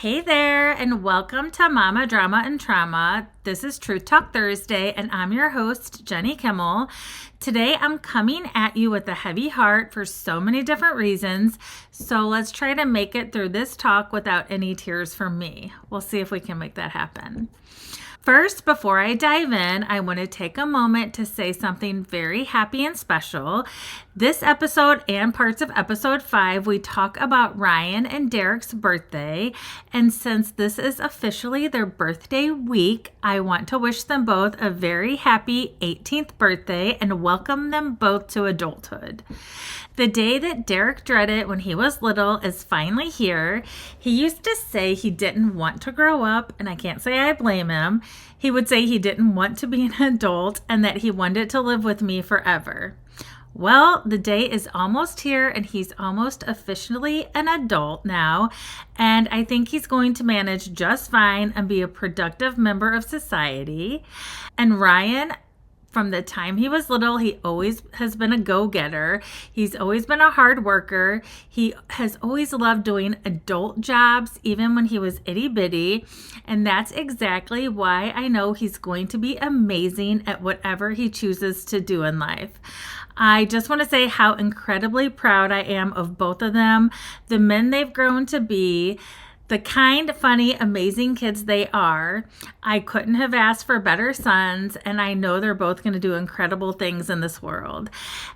Hey there, and welcome to Mama Drama and Trauma. This is Truth Talk Thursday, and I'm your host, Jenny Kimmel. Today, I'm coming at you with a heavy heart for so many different reasons, so let's try to make it through this talk without any tears from me. We'll see if we can make that happen. First, before I dive in, I want to take a moment to say something very happy and special. This episode and parts of episode 5, we talk about Ryan and Derek's birthday. And since this is officially their birthday week, I want to wish them both a very happy 18th birthday and welcome them both to adulthood. The day that Derek dreaded when he was little is finally here. He used to say he didn't want to grow up, and I can't say I blame him. He would say he didn't want to be an adult and that he wanted to live with me forever. Well, the day is almost here and he's almost officially an adult now, and I think he's going to manage just fine and be a productive member of society. And Ryan, from the time he was little, he always has been a go-getter. He's always been a hard worker. He has always loved doing adult jobs, even when he was itty-bitty. And that's exactly why I know he's going to be amazing at whatever he chooses to do in life. I just want to say how incredibly proud I am of both of them, the men they've grown to be, the kind, funny, amazing kids they are. I couldn't have asked for better sons, and I know they're both going to do incredible things in this world.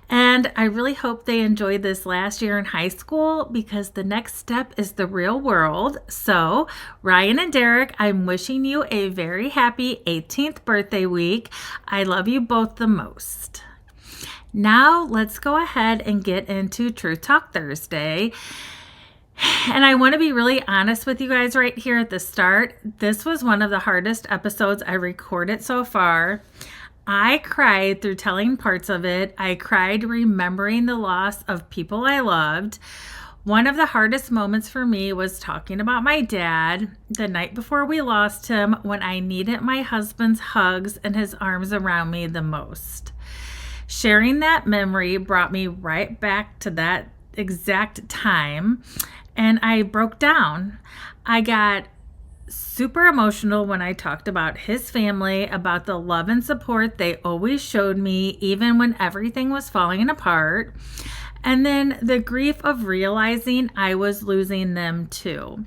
And I really hope they enjoyed this last year in high school because the next step is the real world. So, Ryan and Derek, I'm wishing you a very happy 18th birthday week. I love you both the most. Now, let's go ahead and get into Truth Talk Thursday. And I want to be really honest with you guys right here at the start. This was one of the hardest episodes I recorded so far. I cried through telling parts of it. I cried remembering the loss of people I loved. One of the hardest moments for me was talking about my dad the night before we lost him, when I needed my husband's hugs and his arms around me the most. Sharing that memory brought me right back to that exact time. And I broke down. I got super emotional when I talked about his family, about the love and support they always showed me, even when everything was falling apart. And then the grief of realizing I was losing them too.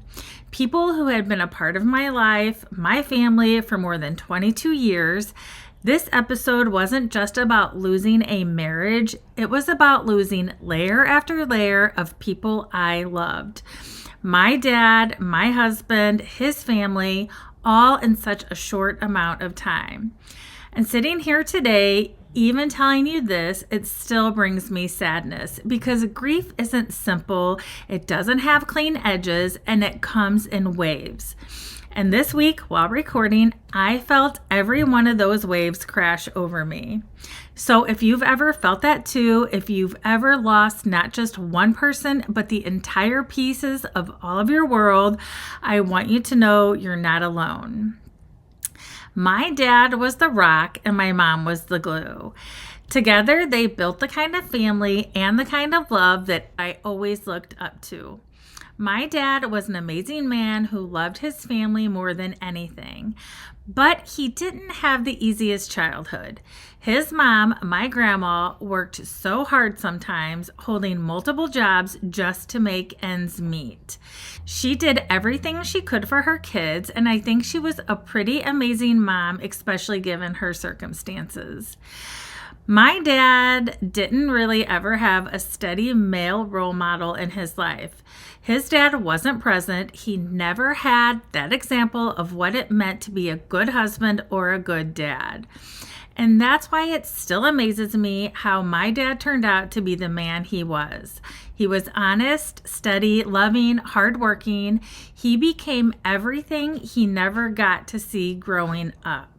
People who had been a part of my life, my family, for more than 22 years. This episode wasn't just about losing a marriage. It was about losing layer after layer of people I loved. My dad, my husband, his family, all in such a short amount of time. And sitting here today, even telling you this, it still brings me sadness because grief isn't simple. It doesn't have clean edges, and it comes in waves. And this week, while recording, I felt every one of those waves crash over me. So if you've ever felt that too, if you've ever lost not just one person, but the entire pieces of all of your world, I want you to know you're not alone. My dad was the rock and my mom was the glue. Together, they built the kind of family and the kind of love that I always looked up to. My dad was an amazing man who loved his family more than anything, but he didn't have the easiest childhood. His mom, my grandma, worked so hard sometimes, holding multiple jobs just to make ends meet. She did everything she could for her kids, and I think she was a pretty amazing mom, especially given her circumstances. My dad didn't really ever have a steady male role model in his life. His dad wasn't present. He never had that example of what it meant to be a good husband or a good dad. And that's why it still amazes me how my dad turned out to be the man he was. He was honest, steady, loving, hardworking. He became everything he never got to see growing up.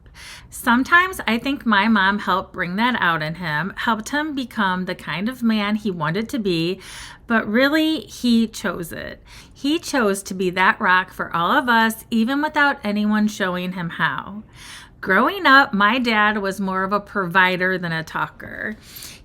Sometimes I think my mom helped bring that out in him, helped him become the kind of man he wanted to be, but really he chose it. He chose to be that rock for all of us, even without anyone showing him how. Growing up, my dad was more of a provider than a talker.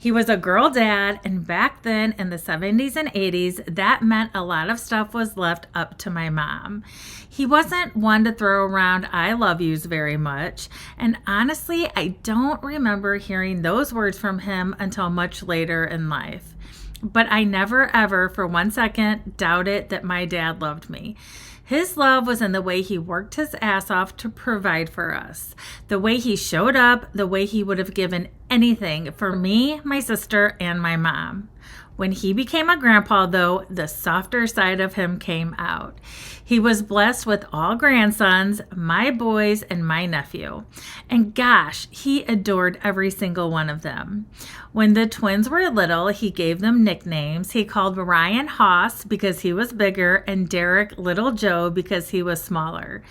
He was a girl dad, and back then in the 70s and 80s, that meant a lot of stuff was left up to my mom. He wasn't one to throw around I love yous very much, and honestly, I don't remember hearing those words from him until much later in life. But I never ever for 1 second doubted that my dad loved me. His love was in the way he worked his ass off to provide for us, the way he showed up, the way he would have given anything for me, my sister, and my mom. When he became a grandpa, though, the softer side of him came out. He was blessed with all grandsons, my boys, and my nephew. And gosh, he adored every single one of them. When the twins were little, he gave them nicknames. He called Ryan Hoss because he was bigger and Derek Little Joe because he was smaller.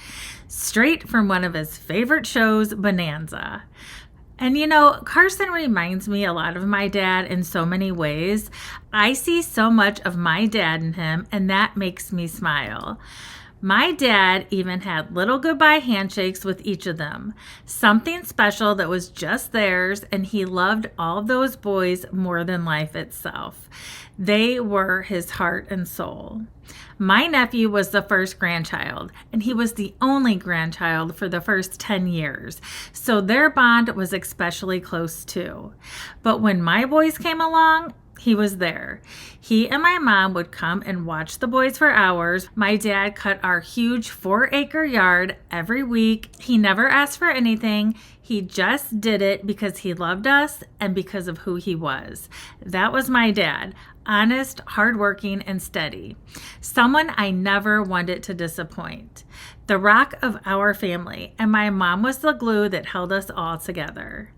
Straight from one of his favorite shows, Bonanza. And you know, Carson reminds me a lot of my dad in so many ways. I see so much of my dad in him, and that makes me smile. My dad even had little goodbye handshakes with each of them, something special that was just theirs, and he loved all of those boys more than life itself. They were his heart and soul. My nephew was the first grandchild, and he was the only grandchild for the first 10 years, so their bond was especially close too. But when my boys came along, he was there. He and my mom would come and watch the boys for hours. My dad cut our huge 4-acre yard every week. He never asked for anything. He just did it because he loved us and because of who he was. That was my dad. Honest, hardworking, and steady. Someone I never wanted to disappoint. The rock of our family, and my mom was the glue that held us all together.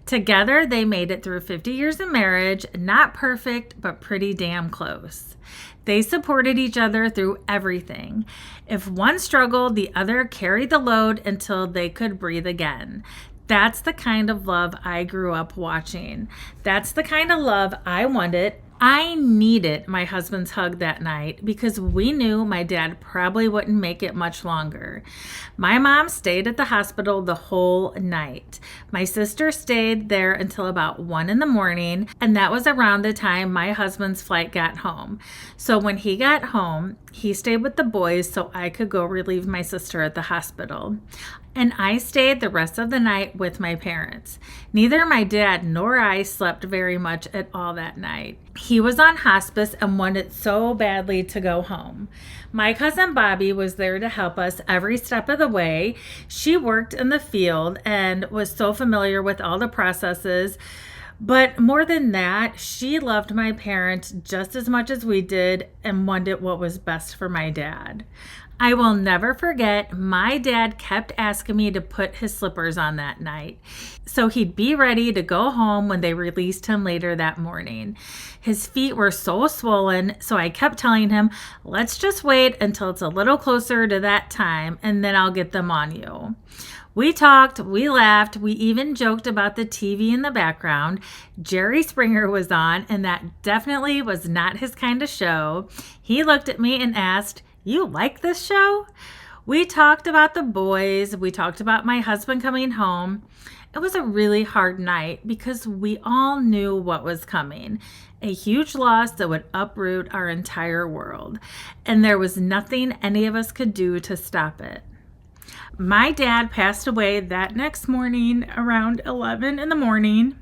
Together, they made it through 50 years of marriage, not perfect, but pretty damn close. They supported each other through everything. If one struggled, the other carried the load until they could breathe again. That's the kind of love I grew up watching. That's the kind of love I wanted. I needed my husband's hug that night because we knew my dad probably wouldn't make it much longer. My mom stayed at the hospital the whole night. My sister stayed there until about 1 a.m, and that was around the time my husband's flight got home. So when he got home, he stayed with the boys so I could go relieve my sister at the hospital. And I stayed the rest of the night with my parents. Neither my dad nor I slept very much at all that night. He was on hospice and wanted so badly to go home. My cousin Bobby was there to help us every step of the way. She worked in the field and was so familiar with all the processes. But more than that, she loved my parents just as much as we did and wanted what was best for my dad. I will never forget, my dad kept asking me to put his slippers on that night, so he'd be ready to go home when they released him later that morning. His feet were so swollen, so I kept telling him, let's just wait until it's a little closer to that time, and then I'll get them on you. We talked, we laughed, we even joked about the TV in the background. Jerry Springer was on, and that definitely was not his kind of show. He looked at me and asked, "You like this show?" We talked about the boys. We talked about my husband coming home. It was a really hard night because we all knew what was coming. A huge loss that would uproot our entire world. And there was nothing any of us could do to stop it. My dad passed away that next morning around 11 in the morning.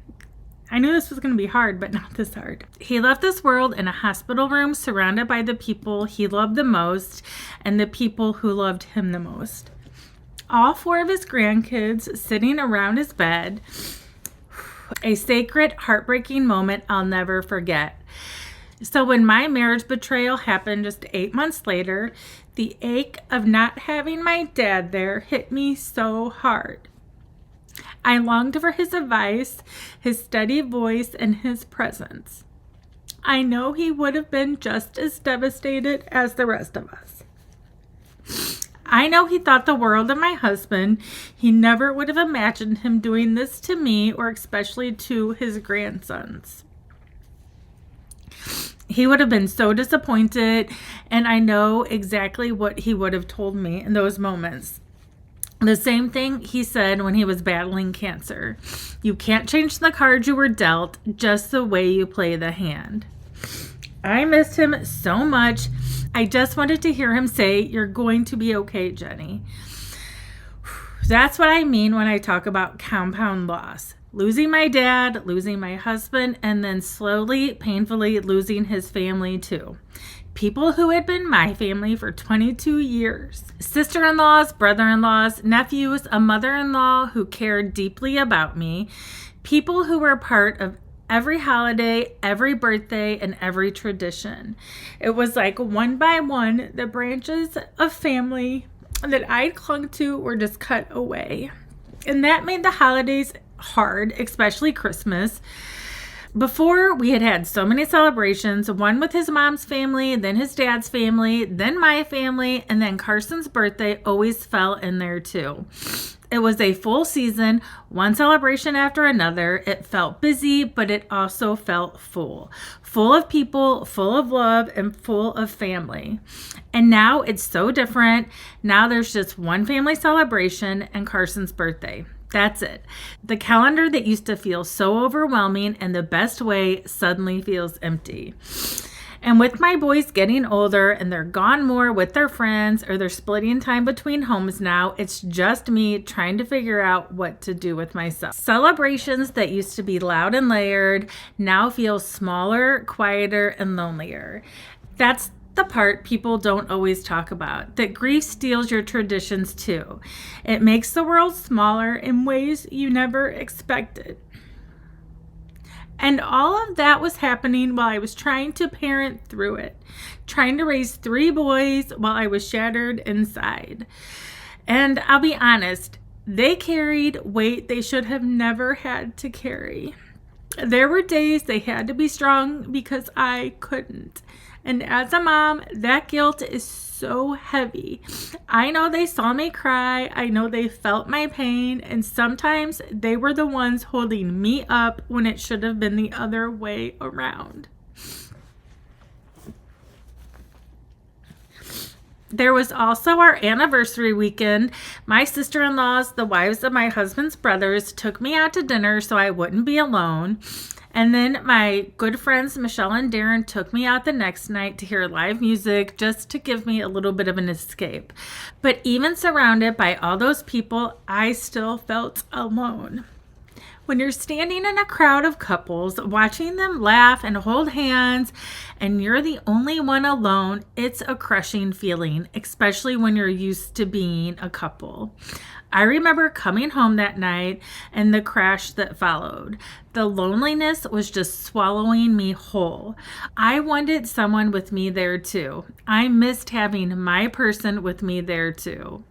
I knew this was going to be hard, but not this hard. He left this world in a hospital room surrounded by the people he loved the most and the people who loved him the most. All 4 of his grandkids sitting around his bed. A sacred, heartbreaking moment I'll never forget. So when my marriage betrayal happened just 8 months later, the ache of not having my dad there hit me so hard. I longed for his advice, his steady voice, and his presence. I know he would have been just as devastated as the rest of us. I know he thought the world of my husband. He never would have imagined him doing this to me or especially to his grandsons. He would have been so disappointed, and I know exactly what he would have told me in those moments. The same thing he said when he was battling cancer. You can't change the cards you were dealt, just the way you play the hand. I missed him so much. I just wanted to hear him say, "You're going to be okay, Jenny." That's what I mean when I talk about compound loss. Losing my dad, losing my husband, and then slowly, painfully losing his family too. People who had been my family for 22 years. Sister-in-laws, brother-in-laws, nephews, a mother-in-law who cared deeply about me. People who were part of every holiday, every birthday, and every tradition. It was like one by one, the branches of family that I'd clung to were just cut away. And that made the holidays hard, especially Christmas. Before, we had had so many celebrations, one with his mom's family, then his dad's family, then my family, and then Carson's birthday always fell in there too. It was a full season, one celebration after another. It felt busy, but it also felt full. Full of people, full of love, and full of family. And now it's so different. Now there's just one family celebration and Carson's birthday. That's it. The calendar that used to feel so overwhelming in the best way suddenly feels empty. And with my boys getting older and they're gone more with their friends or they're splitting time between homes now, it's just me trying to figure out what to do with myself. Celebrations that used to be loud and layered now feel smaller, quieter, and lonelier. That's the part people don't always talk about, that grief steals your traditions too. It makes the world smaller in ways you never expected. And all of that was happening while I was trying to parent through it, trying to raise 3 boys while I was shattered inside. And I'll be honest, they carried weight they should have never had to carry. There were days they had to be strong because I couldn't. And as a mom, that guilt is so heavy. I know they saw me cry. I know they felt my pain. And sometimes they were the ones holding me up when it should have been the other way around. There was also our anniversary weekend. My sister-in-laws, the wives of my husband's brothers, took me out to dinner so I wouldn't be alone. And then my good friends Michelle and Darren took me out the next night to hear live music just to give me a little bit of an escape. But even surrounded by all those people, I still felt alone. When you're standing in a crowd of couples, watching them laugh and hold hands, and you're the only one alone, it's a crushing feeling, especially when you're used to being a couple. I remember coming home that night and the crash that followed. The loneliness was just swallowing me whole. I wanted someone with me there too. I missed having my person with me there too.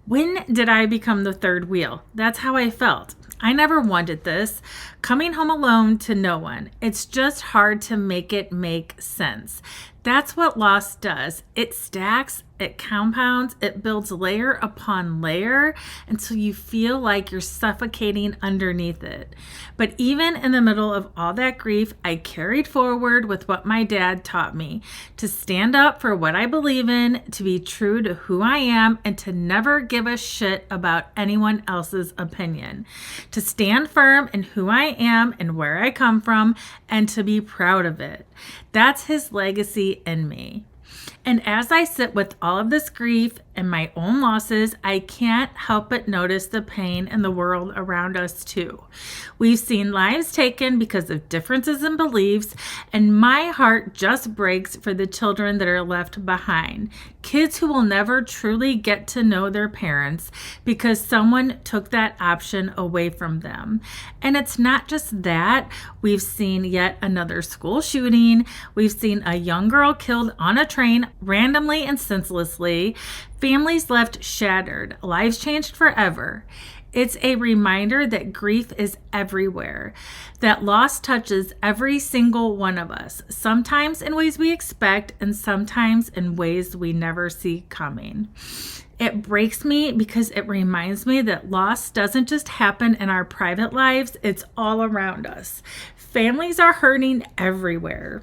When did I become the third wheel? That's how I felt. I never wanted this. Coming home alone to no one. It's just hard to make it make sense. That's what loss does. It stacks, it compounds, it builds layer upon layer until you feel like you're suffocating underneath it. But even in the middle of all that grief, I carried forward with what my dad taught me, to stand up for what I believe in, to be true to who I am, and to never give a shit about anyone else's opinion. To stand firm in who I am and where I come from, and to be proud of it. That's his legacy in me. And as I sit with all of this grief and my own losses, I can't help but notice the pain in the world around us too. We've seen lives taken because of differences in beliefs, and my heart just breaks for the children that are left behind. Kids who will never truly get to know their parents because someone took that option away from them. And it's not just that. We've seen yet another school shooting. We've seen a young girl killed on a train randomly and senselessly. Families left shattered, lives changed forever. It's a reminder that grief is everywhere, that loss touches every single one of us, sometimes in ways we expect and sometimes in ways we never see coming. It breaks me because it reminds me that loss doesn't just happen in our private lives, it's all around us. Families are hurting everywhere.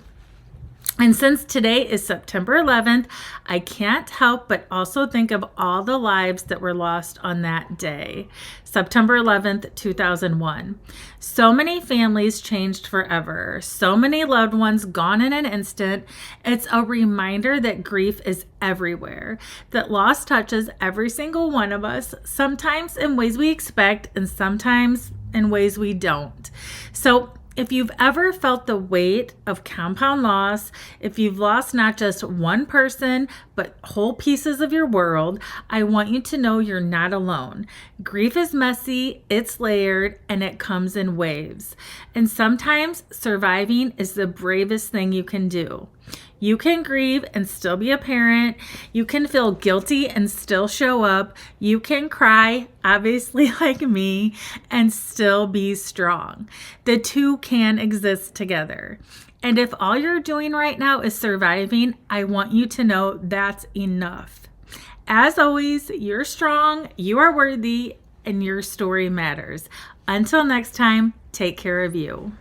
And since today is September 11th, I can't help but also think of all the lives that were lost on that day, September 11th, 2001. So many families changed forever. So many loved ones gone in an instant. It's a reminder that grief is everywhere, that loss touches every single one of us, sometimes in ways we expect and sometimes in ways we don't. So if you've ever felt the weight of compound loss, if you've lost not just one person, but whole pieces of your world, I want you to know you're not alone. Grief is messy, it's layered, and it comes in waves. And sometimes surviving is the bravest thing you can do. You can grieve and still be a parent. You can feel guilty and still show up. You can cry, obviously like me, and still be strong. The two can exist together. And if all you're doing right now is surviving, I want you to know that's enough. As always, you're strong, you are worthy, and your story matters. Until next time, take care of you.